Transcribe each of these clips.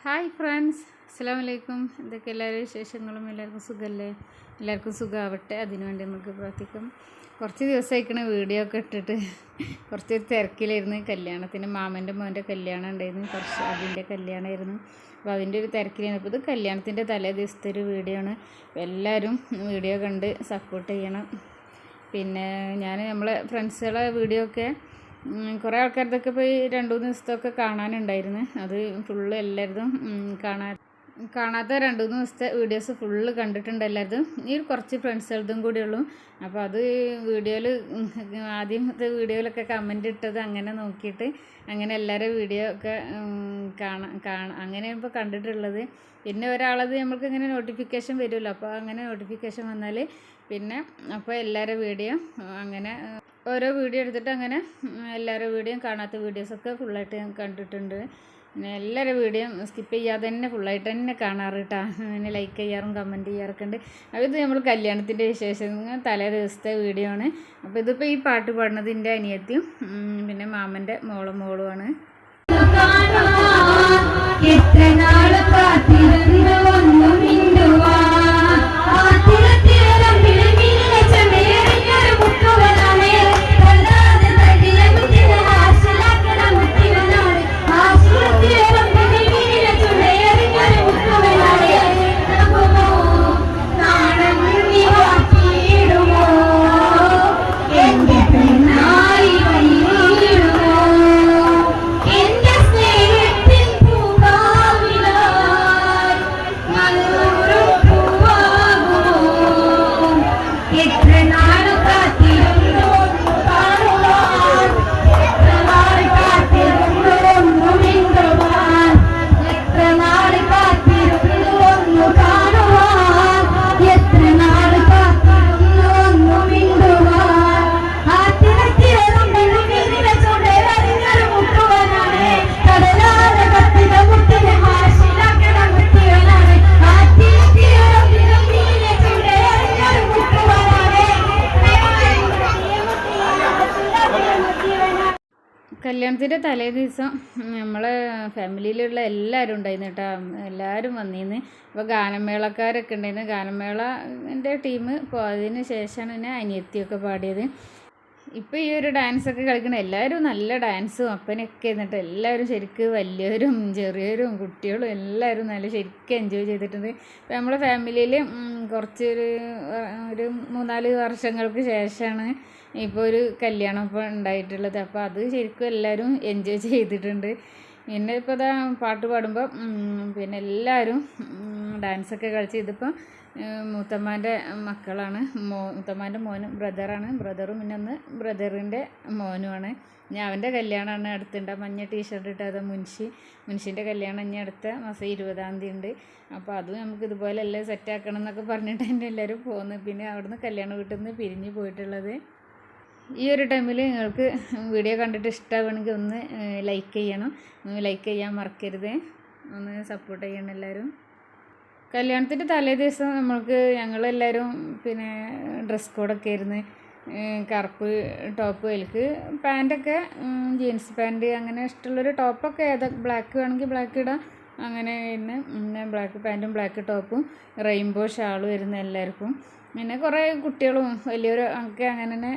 Hi friends, അസ്സലാമു അലൈക്കും. എന്തൊക്കെ എല്ലാവരും വിശേഷങ്ങളും? എല്ലാവർക്കും സുഖമല്ലേ? എല്ലാവർക്കും സുഖമാവട്ടെ, അതിനുവേണ്ടി നമുക്ക് പ്രാർത്ഥിക്കാം. കുറച്ച് ദിവസമായിക്കണ വീഡിയോ ഒക്കെ ഇട്ടിട്ട് കുറച്ച് തിരക്കിലായിരുന്നു. കല്യാണത്തിന് മാമൻ്റെ മോൻ്റെ കല്യാണം ഉണ്ടായിരുന്നു, കുറച്ച് അതിൻ്റെ കല്യാണമായിരുന്നു. അപ്പോൾ അതിൻ്റെ ഒരു തിരക്കിലായിരുന്നു. അപ്പോൾ ഇത് കല്യാണത്തിൻ്റെ തലേ ദിവസത്തെ ഒരു വീഡിയോ ആണ്. എല്ലാവരും വീഡിയോ കണ്ട് സപ്പോർട്ട് ചെയ്യണം. പിന്നെ നമ്മളെ ഫ്രണ്ട്സുകളെ വീഡിയോ ഒക്കെ കുറേ ആൾക്കാരതൊക്കെ പോയി 2-3 ദിവസത്തൊക്കെ കാണാനുണ്ടായിരുന്നു. അത് ഫുള്ള് എല്ലാവരും കാണാത്ത 2-3 ദിവസത്തെ വീഡിയോസ് ഫുള്ള് കണ്ടിട്ടുണ്ട് എല്ലാവരും. ഈ കുറച്ച് ഫ്രണ്ട്സുകളതും കൂടിയുള്ളൂ. അപ്പോൾ അത് വീഡിയോയിൽ ആദ്യത്തെ വീഡിയോയിലൊക്കെ കമൻ്റ് ഇട്ടത് അങ്ങനെ നോക്കിയിട്ട് അങ്ങനെ എല്ലാവരും വീഡിയോ ഒക്കെ അങ്ങനെയാണ് ഇപ്പോൾ കണ്ടിട്ടുള്ളത്. പിന്നെ ഒരാളത് നമ്മൾക്ക് ഇങ്ങനെ നോട്ടിഫിക്കേഷൻ വരുമല്ലോ, അപ്പോൾ അങ്ങനെ നോട്ടിഫിക്കേഷൻ വന്നാൽ പിന്നെ അപ്പോൾ എല്ലാവരും വീഡിയോ അങ്ങനെ ഓരോ വീഡിയോ എടുത്തിട്ട് അങ്ങനെ എല്ലാവരും വീഡിയോയും കാണാത്ത വീഡിയോസൊക്കെ ഫുള്ളായിട്ട് ഞാൻ കണ്ടിട്ടുണ്ട്. പിന്നെ എല്ലാവരും വീഡിയോ സ്കിപ്പ് ചെയ്യാതെ തന്നെ ഫുള്ളായിട്ട് തന്നെ കാണാറ് കേട്ടോ. അങ്ങനെ ലൈക്ക് ചെയ്യാറും കമൻറ്റ് ചെയ്യാറൊക്കെ ഉണ്ട്. അപ്പോൾ ഇത് നമ്മൾ കല്യാണത്തിൻ്റെ വിശേഷം തലേ ദിവസത്തെ വീഡിയോ ആണ്. അപ്പോൾ ഇതിപ്പോൾ ഈ പാട്ട് പാടുന്നത് എൻ്റെ അനിയത്തിയും പിന്നെ മാമൻ്റെ മോളുമാണ്. കല്യാണത്തിൻ്റെ തലേ ദിവസം നമ്മളെ ഫാമിലിയിലുള്ള എല്ലാവരും ഉണ്ടായിരുന്നു കേട്ടോ. എല്ലാവരും വന്നിരുന്നു. അപ്പോൾ ഗാനമേളക്കാരൊക്കെ ഉണ്ടായിരുന്നു. ഗാനമേളൻ്റെ ടീം പോയതിന് ശേഷമാണ് പിന്നെ അനിയത്തിയൊക്കെ പാടിയത്. ഇപ്പോൾ ഈ ഒരു ഡാൻസൊക്കെ കളിക്കണം എല്ലാവരും നല്ല ഡാൻസും അപ്പനൊക്കെ എന്നിട്ട് എല്ലാവരും ശരിക്കും വലിയവരും ചെറിയവരും കുട്ടികളും എല്ലാവരും നല്ല ശരിക്കും എൻജോയ് ചെയ്തിട്ടുണ്ട്. ഇപ്പോൾ നമ്മളെ ഫാമിലിയിൽ കുറച്ചൊരു 3-4 വർഷങ്ങൾക്ക് ശേഷമാണ് ഇപ്പോൾ ഒരു കല്യാണം ഇപ്പോൾ ഉണ്ടായിട്ടുള്ളത്. അപ്പോൾ അത് ശരിക്കും എല്ലാവരും എൻജോയ് ചെയ്തിട്ടുണ്ട്. പിന്നെ ഇപ്പോൾ ഇതാ പാട്ട് പാടുമ്പോൾ പിന്നെ എല്ലാവരും ഡാൻസൊക്കെ കളിച്ച് ഇതിപ്പോൾ മൂത്തമ്മാൻ്റെ മക്കളാണ്. മൂത്തമ്മാൻ്റെ മോനും ബ്രദറും പിന്നെ ഒന്ന് ബ്രദറിൻ്റെ മോനുമാണ്. ഇനി അവൻ്റെ കല്യാണമാണ് അടുത്തുണ്ട്. മഞ്ഞ ടീഷർട്ട് ഇട്ടത് മുൻഷിൻ്റെ കല്യാണം ഇനി അടുത്ത മാസം 20-ാം തീയതി ഉണ്ട്. അപ്പോൾ അതും നമുക്ക് ഇതുപോലെ എല്ലാം സെറ്റാക്കണം എന്നൊക്കെ പറഞ്ഞിട്ട് തന്നെ എല്ലാവരും പോകുന്നു. പിന്നെ അവിടുന്ന് കല്യാണ വീട്ടിൽ നിന്ന് പിരിഞ്ഞ് പോയിട്ടുള്ളത്. ഈ ഒരു ടൈമിൽ നിങ്ങൾക്ക് വീഡിയോ കണ്ടിട്ട് ഇഷ്ടമാണെങ്കിൽ ഒന്ന് ലൈക്ക് ചെയ്യണം. ലൈക്ക് ചെയ്യാൻ മറക്കരുത്. ഒന്ന് സപ്പോർട്ട് ചെയ്യണം എല്ലാവരും. കല്യാണത്തിൻ്റെ തലേ ദിവസം ഞങ്ങളെല്ലാവരും പിന്നെ ഡ്രസ് കോഡൊക്കെ ആയിരുന്നു. കറുപ്പ് ടോപ്പ്, അതിലേക്ക് പാൻറ്റൊക്കെ ജീൻസ് പാൻറ്റ് അങ്ങനെ ഇഷ്ടമുള്ളൊരു ടോപ്പൊക്കെ ബ്ലാക്ക് വേണമെങ്കിൽ ബ്ലാക്ക് ഇടാം. അങ്ങനെ പിന്നെ ബ്ലാക്ക് പാൻറ്റും ബ്ലാക്ക് ടോപ്പും റെയിൻബോ ഷാളും വരുന്ന എല്ലാവർക്കും. പിന്നെ കുറേ കുട്ടികളും വലിയവരും ഒക്കെ അങ്ങനെ തന്നെ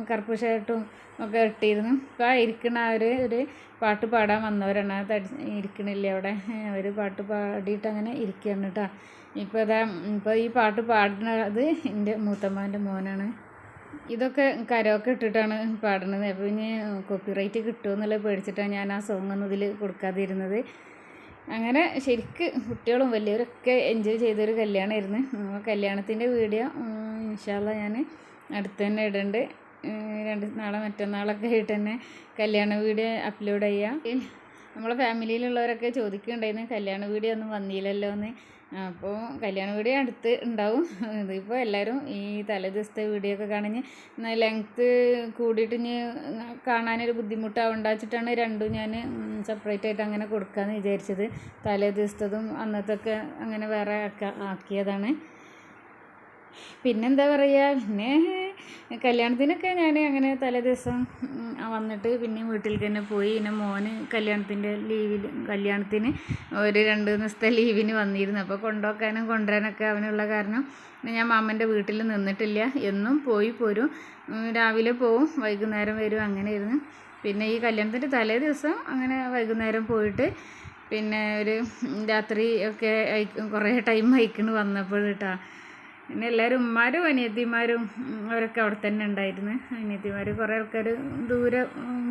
കറുപ്പ് ഷർട്ടും ഒക്കെ ഇട്ടിരുന്നു. ഇപ്പോൾ ഇരിക്കണ ഒരു പാട്ട് പാടാൻ വന്നവരാണ്. ഇരിക്കണില്ലേ അവിടെ, അവർ പാട്ട് പാടിയിട്ട് അങ്ങനെ ഇരിക്കുകയാണ് കേട്ടോ. ഇപ്പോൾ ഈ പാട്ട് പാടുന്നത് എൻ്റെ മൂത്തമ്മാൻ്റെ മോനാണ്. ഇതൊക്കെ കരോക്കെ ഇട്ടിട്ടാണ് പാടുന്നത്. അപ്പോൾ ഇനി കോപ്പിറൈറ്റ് കിട്ടുമെന്നുള്ളത് പേടിച്ചിട്ടാണ് ഞാൻ ആ സോങ് ഒന്നും ഇതിൽ കൊടുക്കാതിരുന്നത്. അങ്ങനെ ശരിക്ക് കുട്ടികളും വലിയവരൊക്കെ എൻജോയ് ചെയ്തൊരു കല്യാണമായിരുന്നു. കല്യാണത്തിൻ്റെ വീഡിയോ ഇൻഷാ അല്ലാഹ് ഞാൻ അടുത്ത് തന്നെ ഇടുന്നുണ്ട്. നാളെ മറ്റന്നാളൊക്കെ ആയിട്ട് തന്നെ കല്യാണ വീഡിയോ അപ്ലോഡ് ചെയ്യാം. നമ്മളെ ഫാമിലിയിലുള്ളവരൊക്കെ ചോദിക്കുന്നുണ്ടായിരുന്നു കല്യാണ വീഡിയോ ഒന്നും വന്നില്ലല്ലോ എന്ന്. അപ്പോൾ കല്യാണ വീഡിയോ അടുത്ത് ഉണ്ടാവും. ഇതിപ്പോൾ എല്ലാവരും ഈ തലേ ദിവസത്തെ വീഡിയോ ഒക്കെ കാണുഞ്ഞ് ലെങ്ത്ത് കൂടിയിട്ട് ഇനി കാണാനൊരു ബുദ്ധിമുട്ടാവുണ്ട വെച്ചിട്ടാണ് രണ്ടും ഞാൻ സെപ്പറേറ്റ് ആയിട്ട് അങ്ങനെ കൊടുക്കാമെന്ന് വിചാരിച്ചത്. തലേ ദിവസത്തതും അന്നത്തൊക്കെ അങ്ങനെ വേറെ ആക്കിയതാണ്. പിന്നെന്താ പറയുക, പിന്നെ കല്യാണത്തിനൊക്കെ ഞാൻ അങ്ങനെ തലേ ദിവസം വന്നിട്ട് പിന്നെ വീട്ടിലേക്ക് തന്നെ പോയി. പിന്നെ മോന് കല്യാണത്തിന് ഒരു 2 ദിവസത്തെ ലീവിന് വന്നിരുന്നു. അപ്പോൾ കൊണ്ടുപോക്കാനും കൊണ്ടുവരാനൊക്കെ അവനുള്ള കാരണം ഞാൻ മാമൻ്റെ വീട്ടിൽ നിന്നിട്ടില്ല. എന്നും പോയി പോരും. രാവിലെ പോവും, വൈകുന്നേരം വരും, അങ്ങനെയായിരുന്നു. പിന്നെ ഈ കല്യാണത്തിൻ്റെ തലേ ദിവസം അങ്ങനെ വൈകുന്നേരം പോയിട്ട് പിന്നെ ഒരു രാത്രി ഒക്കെ കുറേ ടൈം അയക്കണ് വന്നപ്പോൾ കേട്ടോ. പിന്നെ എല്ലാവരും ഉമ്മാരും അനിയത്തിമാരും അവരൊക്കെ അവിടെ തന്നെ ഉണ്ടായിരുന്നു. അനിയത്തിമാർ കുറേ ആൾക്കാർ ദൂരെ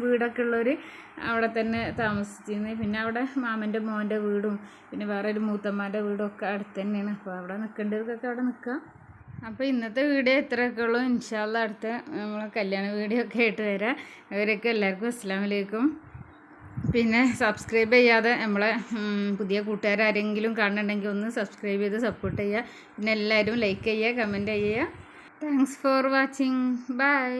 വീടൊക്കെ ഉള്ളവർ അവിടെ തന്നെ താമസിച്ചിരുന്നു. പിന്നെ അവിടെ മാമൻ്റെ മോൻ്റെ വീടും പിന്നെ വേറെ ഒരു മൂത്തമ്മാൻ്റെ വീടും ഒക്കെ അടുത്ത് തന്നെയാണ്. അപ്പോൾ അവിടെ നിൽക്കേണ്ടവർക്കൊക്കെ അവിടെ നിൽക്കാം. അപ്പോൾ ഇന്നത്തെ വീഡിയോ ഇത്രയൊക്കെ ഉള്ളൂ. ഇൻഷാ അല്ലാഹ് അടുത്ത നമ്മളെ കല്യാണ വീഡിയോ ഒക്കെ ആയിട്ട് വരാം. അവരൊക്കെ എല്ലാവർക്കും അസ്സലാമു അലൈക്കും. പിന്നെ സബ്സ്ക്രൈബ് ചെയ്യാതെ നമ്മളെ പുതിയ കൂട്ടുകാരെങ്കിലും കാണുന്നുണ്ടെങ്കിൽ ഒന്ന് സബ്സ്ക്രൈബ് ചെയ്ത് സപ്പോർട്ട് ചെയ്യുക. പിന്നെ എല്ലാവരും ലൈക്ക് ചെയ്യുക, കമൻറ്റ് ചെയ്യുക. Thanks for watching. ബൈ.